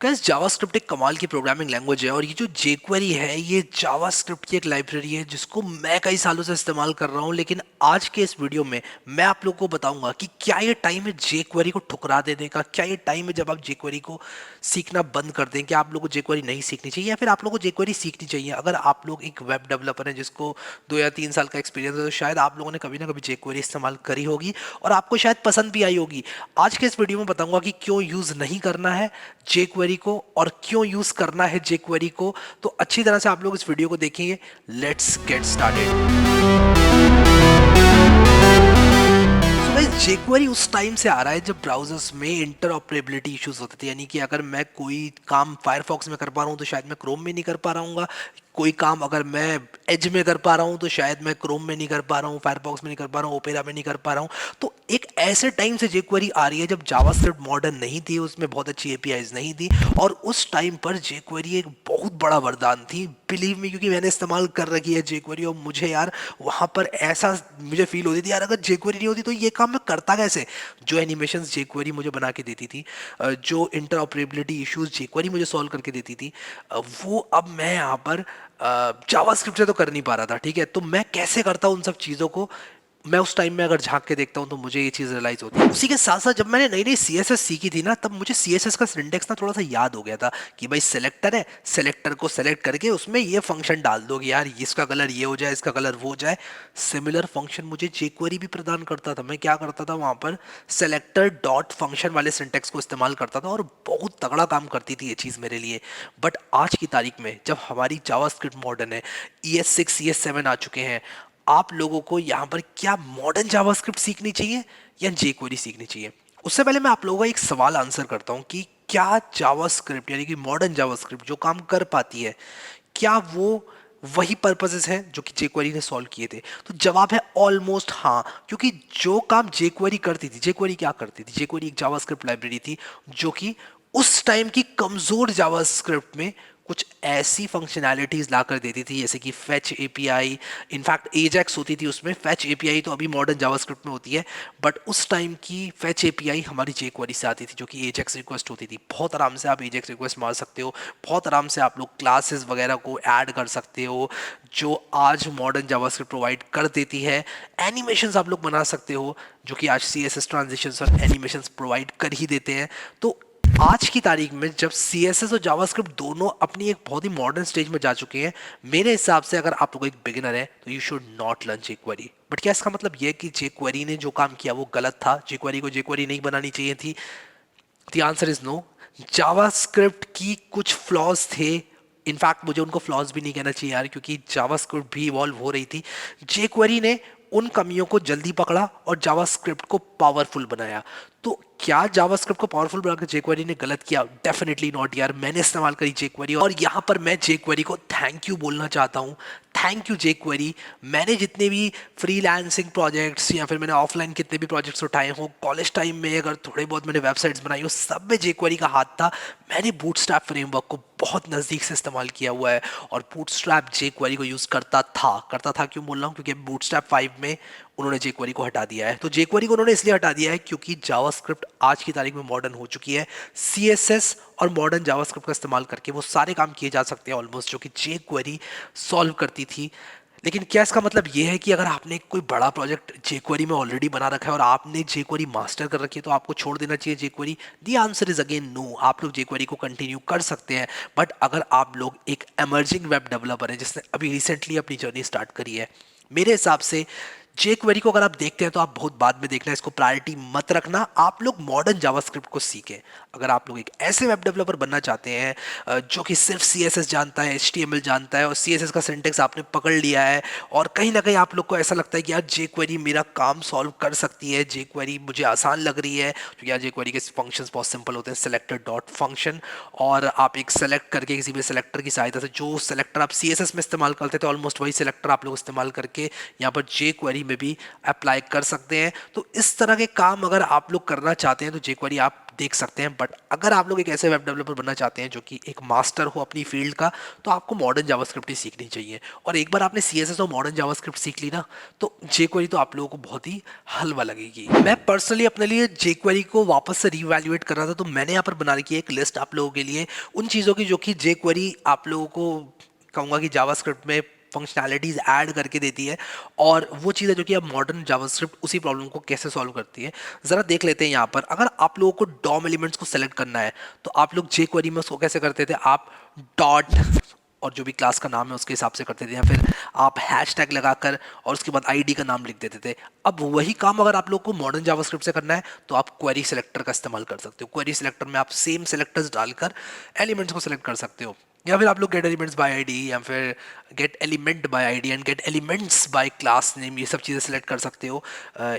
Guys JavaScript एक कमाल की प्रोग्रामिंग लैंग्वेज है और ये जो jQuery है ये जावास्क्रिप्ट की एक लाइब्रेरी है जिसको मैं कई सालों से इस्तेमाल कर रहा हूँ। लेकिन आज के इस वीडियो में मैं आप लोगों को बताऊंगा कि क्या ये टाइम है jQuery को ठुकरा देने का, क्या ये टाइम है जब आप jQuery को सीखना बंद कर दें, क्या आप लोगों को jQuery नहीं सीखनी चाहिए या फिर आप लोगों को jQuery सीखनी चाहिए। अगर आप लोग एक वेब डेवलपर हैं जिसको 2 या 3 साल का एक्सपीरियंस है तो शायद आप लोगों ने कभी ना कभी jQuery इस्तेमाल करी होगी और आपको शायद पसंद भी आई होगी। आज के इस वीडियो में बताऊंगा कि क्यों यूज नहीं करना है jQuery को और क्यों यूज करना है jQuery को। तो अच्छी तरह से आप लोग इस वीडियो को देखेंगे। Let's get started. jQuery उस टाइम से आ रहा है जब ब्राउजर्स में इंटरऑपरेबिलिटी इश्यूज होते थे, यानी कि अगर मैं कोई काम फायरफॉक्स में कर पा रहा हूँ तो शायद मैं क्रोम में नहीं कर पा रहा हूँ। कोई काम अगर मैं एज में कर पा रहा हूँ तो शायद मैं क्रोम में नहीं कर पा रहा हूँ, फायरफॉक्स में नहीं कर पा रहा हूँ, ओपेरा में नहीं कर पा रहा हूँ। तो एक ऐसे टाइम से jQuery आ रही है जब जावास्क्रिप्ट मॉडर्न नहीं थी, उसमें बहुत अच्छी एपीआईज नहीं थी और उस टाइम पर jQuery एक बहुत बड़ा वरदान थी, बिलीव मी, क्योंकि मैंने इस्तेमाल कर रखी है jQuery और मुझे यार वहाँ पर ऐसा मुझे फील होती थी यार अगर jQuery नहीं होती तो ये काम मैं करता कैसे। जो एनिमेशंस jQuery मुझे बना के देती थी, जो इंटरऑपरेबिलिटी इश्यूज jQuery मुझे सॉल्व करके देती थी, वो अब मैं यहाँ पर जावास्क्रिप्ट से तो कर नहीं पा रहा था। ठीक है, तो मैं कैसे करता हूँ उन सब चीज़ों को। मैं उस टाइम में अगर झांक के देखता हूँ तो मुझे ये चीज़ रियलाइज होती है। उसी के साथ साथ जब मैंने नई नई सीएसएस सीखी थी ना, तब मुझे सीएसएस का सिंटेक्स ना थोड़ा सा याद हो गया था कि भाई सिलेक्टर है, सिलेक्टर को सेलेक्ट करके उसमें ये फंक्शन डाल दो कि यार इसका कलर ये हो जाए, इसका कलर वो हो जाए। सिमिलर फंक्शन मुझे jQuery भी प्रदान करता था। मैं क्या करता था वहाँ पर सेलेक्टर डॉट फंक्शन वाले सिंटेक्स को इस्तेमाल करता था और बहुत तगड़ा काम करती थी ये चीज़ मेरे लिए। बट आज की तारीख में जब हमारी जावास्क्रिप्ट मॉडर्न है, ES6 ES7 आ चुके हैं, आप लोगों को यहाँ पर क्या मॉडर्न जावास्क्रिप्ट सीखनी चाहिए या jQuery सीखनी चाहिए। उससे पहले मैं आप लोगों का एक सवाल आंसर करता हूँ कि क्या जावास्क्रिप्ट यानी कि मॉडर्न जावास्क्रिप्ट जो काम कर पाती है, क्या वो वही पर्पसेस हैं जो कि jQuery ने सॉल्व किए थे। तो जवाब है ऑलमोस्ट हाँ, क्योंकि जो काम jQuery करती थी, jQuery क्या करती थी, jQuery एक जावास्क्रिप्ट लाइब्रेरी थी जो कि उस टाइम की कमजोर जावास्क्रिप्ट में कुछ ऐसी फंक्शनैलिटीज ला कर देती थी जैसे कि फेच एपीआई। इनफैक्ट एजेक्स होती थी उसमें, फेच एपीआई तो अभी मॉडर्न जावास्क्रिप्ट में होती है, बट उस टाइम की फेच एपीआई हमारी jQuery से आती थी जो कि एजेक्स रिक्वेस्ट होती थी। बहुत आराम से आप एजेक्स रिक्वेस्ट मार सकते हो, बहुत आराम से आप लोग क्लासेस वगैरह को ऐड कर सकते हो जो आज मॉडर्न जावास्क्रिप्ट प्रोवाइड कर देती है। एनिमेशंस आप लोग बना सकते हो जो कि आज CSS ट्रांजिशंस और एनिमेशंस प्रोवाइड कर ही देते हैं। तो आज की तारीख में जब CSS और जावास्क्रिप्ट दोनों अपनी एक बहुत ही मॉडर्न स्टेज में जा चुके हैं, मेरे हिसाब से अगर आप लोग एक बिगिनर है तो you should not learn jQuery। But क्या इसका मतलब यह कि jQuery ने जो काम किया वो गलत था, jQuery को jQuery नहीं बनानी चाहिए थी? The answer is no. JavaScript की कुछ फ्लॉज थे, इनफैक्ट मुझे उनको फ्लॉज भी नहीं कहना चाहिए यार, क्योंकि जावास्क्रिप्ट भी इवॉल्व हो रही थी। jQuery ने उन कमियों को जल्दी पकड़ा और जावास्क्रिप्ट को पावरफुल बनाया। तो क्या जावास्क्रिप्ट को पावरफुल बनाकर jQuery ने गलत किया? डेफिनेटली नॉट यार, मैंने इस्तेमाल करी jQuery और यहाँ पर मैं jQuery को थैंक यू बोलना चाहता हूँ। Thank you jQuery। मैंने जितने भी फ्रीलांसिंग प्रोजेक्ट्स या फिर मैंने ऑफलाइन कितने भी प्रोजेक्ट्स उठाए हो, कॉलेज टाइम में अगर थोड़े बहुत मैंने वेबसाइट्स बनाई हो, सब में jQuery का हाथ था। मैंने बूटस्ट्रैप फ्रेमवर्क को बहुत नज़दीक से इस्तेमाल किया हुआ है और बूटस्ट्रैप jQuery को यूज़ करता था क्यों बोल रहा हूँ, क्योंकि बूटस्ट्रैप 5 में उन्होंने jQuery को हटा दिया है। तो jQuery को उन्होंने इसलिए हटा दिया है क्योंकि जावास्क्रिप्ट आज की तारीख में मॉडर्न हो चुकी है। CSS और मॉडर्न जावास्क्रिप्ट का इस्तेमाल करके वो सारे काम किए जा सकते हैं ऑलमोस्ट जो कि jQuery सॉल्व करती थी। लेकिन क्या इसका मतलब ये है कि अगर आपने कोई बड़ा प्रोजेक्ट jQuery में ऑलरेडी बना रखा है और आपने jQuery मास्टर कर रखी है तो आपको छोड़ देना चाहिए jQuery? The answer is again no. आप लोग jQuery को कंटिन्यू कर सकते हैं, बट अगर आप लोग एक एमर्जिंग वेब डेवलपर है जिसने अभी रिसेंटली अपनी जर्नी स्टार्ट करी है, मेरे हिसाब से jQuery को अगर आप देखते हैं तो आप बहुत बाद में देखना, इसको प्रायोरिटी मत रखना। आप लोग मॉडर्न जावास्क्रिप्ट को सीखें। अगर आप लोग एक ऐसे वेब डेवलपर बनना चाहते हैं जो कि सिर्फ CSS जानता है, HTML जानता है और CSS का सिंटेक्स आपने पकड़ लिया है और कहीं ना कहीं आप लोग को ऐसा लगता है कि यार jQuery मेरा काम सॉल्व कर सकती है, jQuery मुझे आसान लग रही है, क्योंकि यार jQuery के फंक्शंस बहुत सिंपल होते हैं, सेलेक्टर डॉट फंक्शन, और आप एक सेलेक्ट करके किसी भी सेलेक्टर की सहायता से, जो सेलेक्टर आप CSS में इस्तेमाल करते थे ऑलमोस्ट वही सेलेक्टर आप लोग इस्तेमाल करके यहाँ पर jQuery में भी अप्लाई कर सकते हैं। तो इस तरह के काम अगर आप लोग करना चाहते हैं तो jQuery आप देख सकते हैं। बट अगर आप लोग एक ऐसे वेब डेवलपर बनना चाहते हैं जो कि एक मास्टर हो अपनी फील्ड का, तो आपको मॉडर्न जावास्क्रिप्ट ही सीखनी चाहिए। और एक बार आपने CSS और मॉडर्न जावास्क्रिप्ट सीख ली ना, तो jQuery तो आप लोगों को बहुत ही हलवा लगेगी। मैं पर्सनली अपने लिए jQuery को वापस से रीवैल्यूएट कर रहा था, तो मैंने यहाँ पर बना रखी है एक लिस्ट आप लोगों के लिए उन चीज़ों की जो कि jQuery आप लोगों को कहूँगा कि जावास्क्रिप्ट में फंक्शनैलिटीज ऐड करके देती है, और वो चीज़ है जो कि अब मॉडर्न जावास्क्रिप्ट उसी प्रॉब्लम को कैसे सॉल्व करती है। ज़रा देख लेते हैं यहाँ पर। अगर आप लोगों को डॉम एलिमेंट्स को सेलेक्ट करना है, तो आप लोग jQuery में उसको कैसे करते थे, आप डॉट और जो भी क्लास का नाम है उसके हिसाब से करते थे, या फिर आप हैश टैग लगाकर और उसके बाद आईडी का नाम लिख देते थे। अब वही काम अगर आप लोग को मॉडर्न जावास्क्रिप्ट से करना है, तो आप क्वेरी सेलेक्टर का इस्तेमाल कर सकते हो। क्वेरी सेलेक्टर में आप सेम सेलेक्टर्स डालकर एलिमेंट्स को सेलेक्ट कर सकते हो, या फिर आप लोग गेट एलिमेंट्स बाय आईडी, या फिर gate element by ID and gate elements bye class name, ये सब चीज़ें सेलेक्ट कर सकते हो।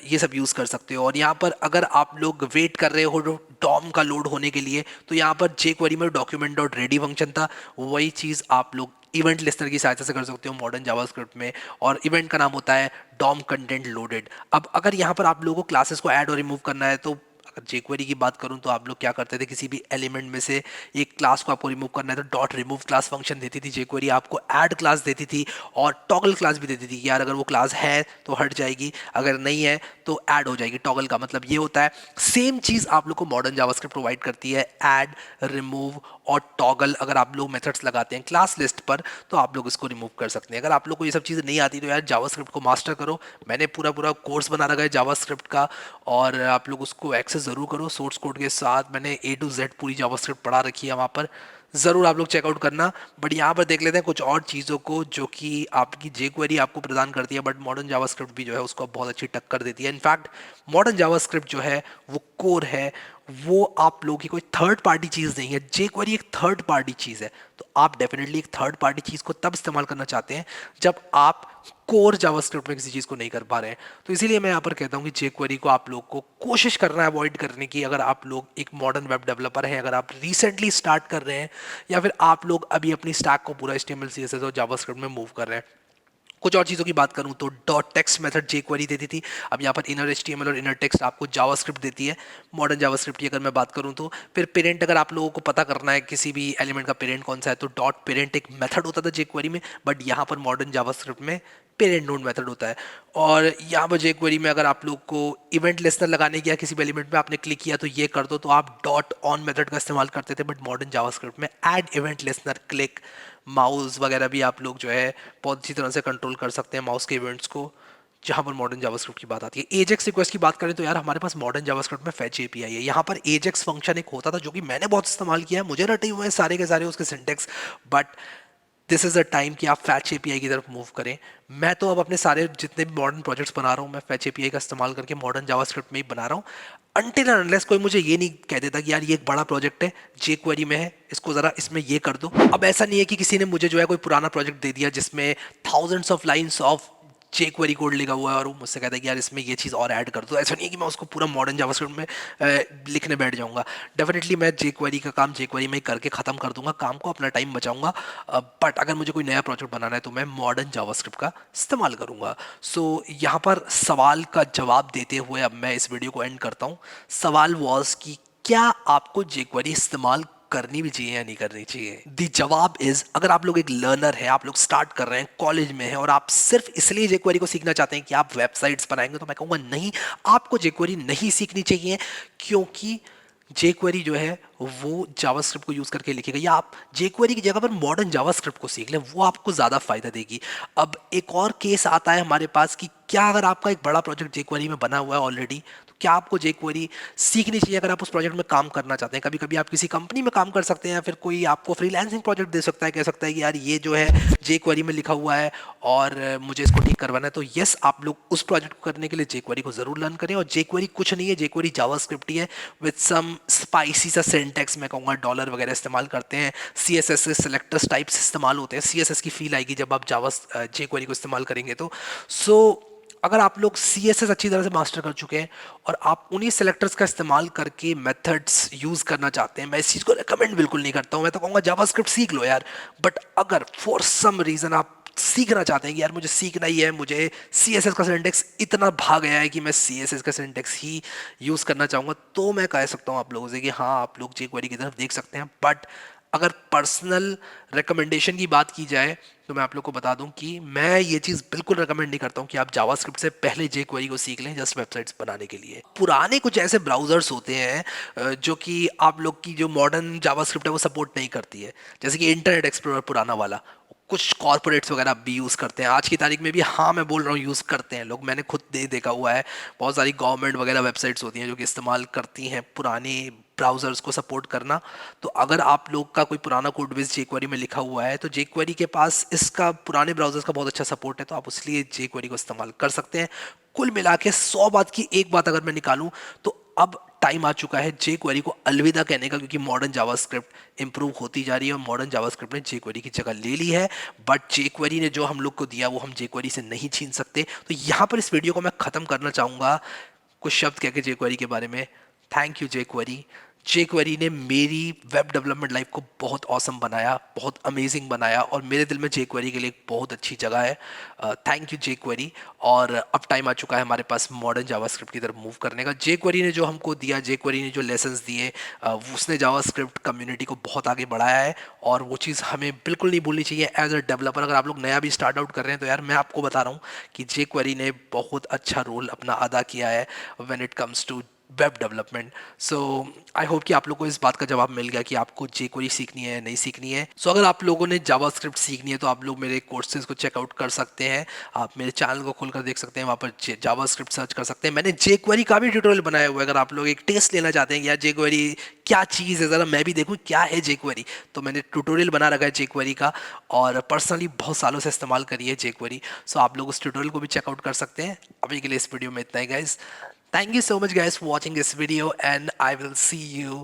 ये सब यूज़ कर सकते हो। और यहाँ पर अगर आप लोग वेट कर रहे हो डॉम का लोड होने के लिए, तो यहाँ पर jQuery में डॉक्यूमेंट डॉट रेडी फंक्शन था, वही चीज़ आप लोग इवेंट लिस्टर की सहायता से कर सकते हो मॉडर्न जावास्क्रिप्ट में, और इवेंट का नाम होता है डॉम कंटेंट लोडेड। अब अगर यहाँ पर आप लोगों को क्लासेस को ऐड और रिमूव करना है, तो अगर jQuery की बात करूं तो आप लोग क्या करते थे, किसी भी एलिमेंट में से एक क्लास को आपको रिमूव करना है तो डॉट रिमूव क्लास फंक्शन देती थी jQuery, आपको ऐड क्लास देती थी और टॉगल क्लास भी देती थी कि यार अगर वो क्लास है तो हट जाएगी, अगर नहीं है तो ऐड हो जाएगी। टॉगल का मतलब ये होता है। सेम चीज़ आप लोग को मॉडर्न जावास्क्रिप्ट प्रोवाइड करती है, ऐड, रिमूव और टॉगल। अगर आप लोग मेथड्स लगाते हैं क्लास लिस्ट पर, तो आप लोग इसको रिमूव कर सकते हैं। अगर आप लोग को ये सब चीज़ें नहीं आती तो यार जावास्क्रिप्ट को मास्टर करो। मैंने पूरा पूरा कोर्स बना रखा है जावास्क्रिप्ट का, और आप लोग उसको एक्सेस ज़रूर करो सोर्स कोड के साथ। मैंने A to Z पूरी जावास्क्रिप्ट पढ़ा रखी है वहाँ पर, ज़रूर आप लोग चेकआउट करना। बट यहाँ पर देख लेते हैं कुछ और चीज़ों को जो कि आपकी jQuery आपको प्रदान करती है, बट मॉडर्न जावास्क्रिप्ट भी जो है उसको बहुत अच्छी टक्कर देती है। इनफैक्ट मॉडर्न जावास्क्रिप्ट जो है वो कोर है, वो आप लोगों की कोई थर्ड पार्टी चीज़ नहीं है। jQuery एक थर्ड पार्टी चीज़ है, तो आप डेफिनेटली एक थर्ड पार्टी चीज़ को तब इस्तेमाल करना चाहते हैं जब आप कोर जावास्क्रिप्ट में किसी चीज़ को नहीं कर पा रहे हैं। तो इसीलिए मैं यहाँ पर कहता हूँ कि jQuery को आप लोग को कोशिश करना है अवॉइड करने की। अगर आप लोग एक मॉडर्न वेब डेवलपर हैं, अगर आप रिसेंटली स्टार्ट कर रहे हैं, या फिर आप लोग अभी अपनी स्टैक को पूरा HTML CSS और जावास्क्रिप्ट में मूव कर रहे हैं। कुछ और चीज़ों की बात करूं तो डॉट टेक्स्ट मेथड jQuery देती थी, अब यहाँ पर इनर HTML और इनर टेक्स्ट आपको जावास्क्रिप्ट देती है मॉडर्न जावास्क्रिप्ट की अगर मैं बात करूं तो। फिर पेरेंट, अगर आप लोगों को पता करना है किसी भी एलिमेंट का पेरेंट कौन सा है, तो डॉट पेरेंट एक मेथड होता था jQuery में, बट यहाँ पर मॉडर्न जावास्क्रिप्ट में पेरेंट नोड मेथड होता है। और यहाँ पर jQuery में अगर आप लोग को इवेंट लिस्टनर लगाने की, किसी भी एलिमेंट पे आपने क्लिक किया तो ये कर दो, तो आप डॉट ऑन मेथड का इस्तेमाल करते थे। बट मॉडर्न जावास्क्रिप्ट में add event listener, click, mouse वगैरह भी आप लोग जो है बहुत अच्छी तरह से कंट्रोल कर सकते हैं माउस के इवेंट्स को, जहाँ पर मॉडर्न जावास्क्रिप्ट की बात आती है। एजेक्स रिक्वेस्ट की बात करें तो यार हमारे पास मॉडर्न जावास्क्रिप्ट में फेच एपीआई है। यहाँ पर एजेक्स फंक्शन एक होता था जो कि मैंने बहुत इस्तेमाल किया है, मुझे रटे हुए हैं सारे के सारे उसके syntax, but this is the time कि आप फैच एपीआई की तरफ मूव करें। मैं तो अब अपने सारे जितने भी मॉडर्न प्रोजेक्ट्स बना रहा हूँ, मैं फैच एपीआई का इस्तेमाल करके मॉडर्न जावास्क्रिप्ट में ही बना रहा हूँ, अनटिल एंड अनलेस कोई मुझे ये नहीं कह देता कि यार ये एक बड़ा प्रोजेक्ट है, jQuery में है, इसको ज़रा इसमें ये कर दो। अब ऐसा नहीं है कि किसी ने मुझे जो है कोई पुराना प्रोजेक्ट दे दिया जिसमें thousands of lines of jQuery code लिखा हुआ है और वो मुझसे कहता है कि यार इसमें ये चीज़ और ऐड कर दो। ऐसा नहीं है कि मैं उसको पूरा मॉडर्न जावास्क्रिप्ट में लिखने बैठ जाऊंगा। डेफिनेटली मैं jQuery का काम jQuery में ही करके ख़त्म कर दूंगा काम को, अपना टाइम बचाऊंगा। बट अगर मुझे कोई नया प्रोजेक्ट बनाना है तो मैं मॉडर्न जावास्क्रिप्ट का इस्तेमाल करूंगा। सो यहाँ पर सवाल का जवाब देते हुए अब मैं इस वीडियो को एंड करता हूँ। सवाल वॉज कि क्या आपको jQuery इस्तेमाल करनी भी चाहिए या नहीं करनी चाहिए। दी जवाब इज, अगर आप लोग एक लर्नर है, आप लोग स्टार्ट कर रहे हैं, कॉलेज में है और आप सिर्फ इसलिए jQuery को सीखना चाहते हैं कि आप वेबसाइट्स बनाएंगे, तो मैं कहूँगा नहीं, आपको jQuery नहीं सीखनी चाहिए, क्योंकि jQuery जो है वो जावास्क्रिप्ट को यूज़ करके लिखेगा, या आप jQuery की जगह पर मॉडर्न जावास्क्रिप्ट को सीख लें, वो आपको ज़्यादा फायदा देगी। अब एक और केस आता है हमारे पास कि क्या अगर आपका एक बड़ा प्रोजेक्ट jQuery में बना हुआ है ऑलरेडी, तो क्या आपको jQuery सीखनी चाहिए अगर आप उस प्रोजेक्ट में काम करना चाहते हैं। कभी कभी आप किसी कंपनी में काम कर सकते हैं, या फिर कोई आपको फ्रीलांसिंग प्रोजेक्ट दे सकता है, कह सकता है कि यार ये जो है jQuery में लिखा हुआ है और मुझे इसको ठीक करवाना है, तो यस, आप लोग उस प्रोजेक्ट को करने के लिए jQuery को ज़रूर लर्न करें। और jQuery कुछ नहीं है, jQuery जावास्क्रिप्ट ही है विद सम स्पाइसी सा सिंटैक्स, मैं कहूँगा डॉलर वगैरह इस्तेमाल करते हैं, CSS से सेलेक्टर्स टाइप्स इस्तेमाल होते हैं, CSS की फील आएगी जब आप jQuery को इस्तेमाल करेंगे तो। सो अगर आप लोग CSS अच्छी तरह से मास्टर कर चुके हैं और आप उन्हीं सेलेक्टर्स का इस्तेमाल करके मेथड्स यूज़ करना चाहते हैं, मैं इस चीज़ को रेकमेंड बिल्कुल नहीं करता हूँ, मैं तो कहूँगा जावास्क्रिप्ट सीख लो यार। बट अगर फॉर सम रीज़न आप सीखना चाहते हैं कि यार मुझे सीखना ही है, मुझे CSS का सिंटेक्स इतना भाग गया है कि मैं CSS का सिंटेक्स ही यूज़ करना चाहूँगा, तो मैं कह सकता हूँ आप लोगों से कि हाँ, आप लोग jQuery की तरफ देख सकते हैं। बट अगर पर्सनल रिकमेंडेशन की बात की जाए तो मैं आप लोग को बता दूं कि मैं ये चीज़ बिल्कुल रिकमेंड नहीं करता हूं कि आप जावास्क्रिप्ट से पहले jQuery को सीख लें जस्ट वेबसाइट्स बनाने के लिए। पुराने कुछ ऐसे ब्राउजर्स होते हैं जो कि आप लोग की जो मॉडर्न जावास्क्रिप्ट है वो सपोर्ट नहीं करती है, जैसे कि इंटरनेट एक्सप्लोरर पुराना वाला। कुछ कॉर्पोरेट्स वगैरह भी यूज़ करते हैं आज की तारीख में भी, हाँ मैं बोल रहा हूँ यूज़ करते हैं लोग, मैंने खुद देखा हुआ है। बहुत सारी गवर्नमेंट वगैरह वेबसाइट्स होती हैं जो कि इस्तेमाल करती हैं पुराने ब्राउज़र्स को सपोर्ट करना। तो अगर आप लोग का कोई पुराना कोड बेस jQuery में लिखा हुआ है तो jQuery के पास इसका पुराने ब्राउज़र्स का बहुत अच्छा सपोर्ट है, तो आप उसलिए jQuery को इस्तेमाल कर सकते हैं। कुल मिला के 100 बात की एक बात अगर मैं निकालूं तो अब टाइम आ चुका है jQuery को अलविदा कहने का, क्योंकि मॉडर्न जावास्क्रिप्ट इंप्रूव होती जा रही है और मॉडर्न जावास्क्रिप्ट ने jQuery की जगह ले ली है। बट jQuery ने जो हम लोग को दिया वो हम jQuery से नहीं छीन सकते। तो यहाँ पर इस वीडियो को मैं ख़त्म करना चाहूँगा कुछ शब्द कह के jQuery के बारे में। Thank you jQuery। jQuery ने मेरी वेब डेवलपमेंट लाइफ को बहुत ऑसम बनाया, बहुत अमेजिंग बनाया, और मेरे दिल में jQuery के लिए एक बहुत अच्छी जगह है। Thank you jQuery। और अब टाइम आ चुका है हमारे पास मॉडर्न जावास्क्रिप्ट की तरफ मूव करने का। jQuery ने जो हमको दिया, jQuery ने जो लेसन्स दिए, उसने जावास्क्रिप्ट कम्युनिटी को बहुत आगे बढ़ाया है, और वो चीज़ हमें बिल्कुल नहीं भूलनी चाहिए एज अ डेवलपर। अगर आप लोग नया भी स्टार्ट आउट कर रहे हैं तो यार मैं आपको बता रहा हूँ कि jQuery ने बहुत अच्छा रोल अपना अदा किया है when it comes to web development. So I hope कि आप लोगों को इस बात का जवाब मिल गया कि आपको jQuery सीखनी है या नहीं सीखनी है। सो अगर आप लोगों ने जावास्क्रिप्ट सीखनी है तो आप लोग मेरे कोर्सेज को चेकआउट कर सकते हैं। आप मेरे चैनल को खोलकर देख सकते हैं, वहाँ पर जावास्क्रिप्ट सर्च कर सकते हैं। मैंने jQuery का भी ट्यूटोरियल बनाया हुआ है, अगर आप लोग एक टेस्ट लेना चाहते हैं कि यार jQuery क्या चीज़ है, ज़रा मैं भी देखूँ क्या है jQuery, तो मैंने ट्यूटोरियल बना रखा है jQuery का, और पर्सनली बहुत सालों से इस्तेमाल करी है jQuery। सो आप लोग उस ट्यूटोरियल को भी चेकआउट कर सकते हैं। अभी के लिए इस वीडियो में इतना ही guys. Thank you so much guys for watching this video, and I will see you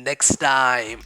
next time.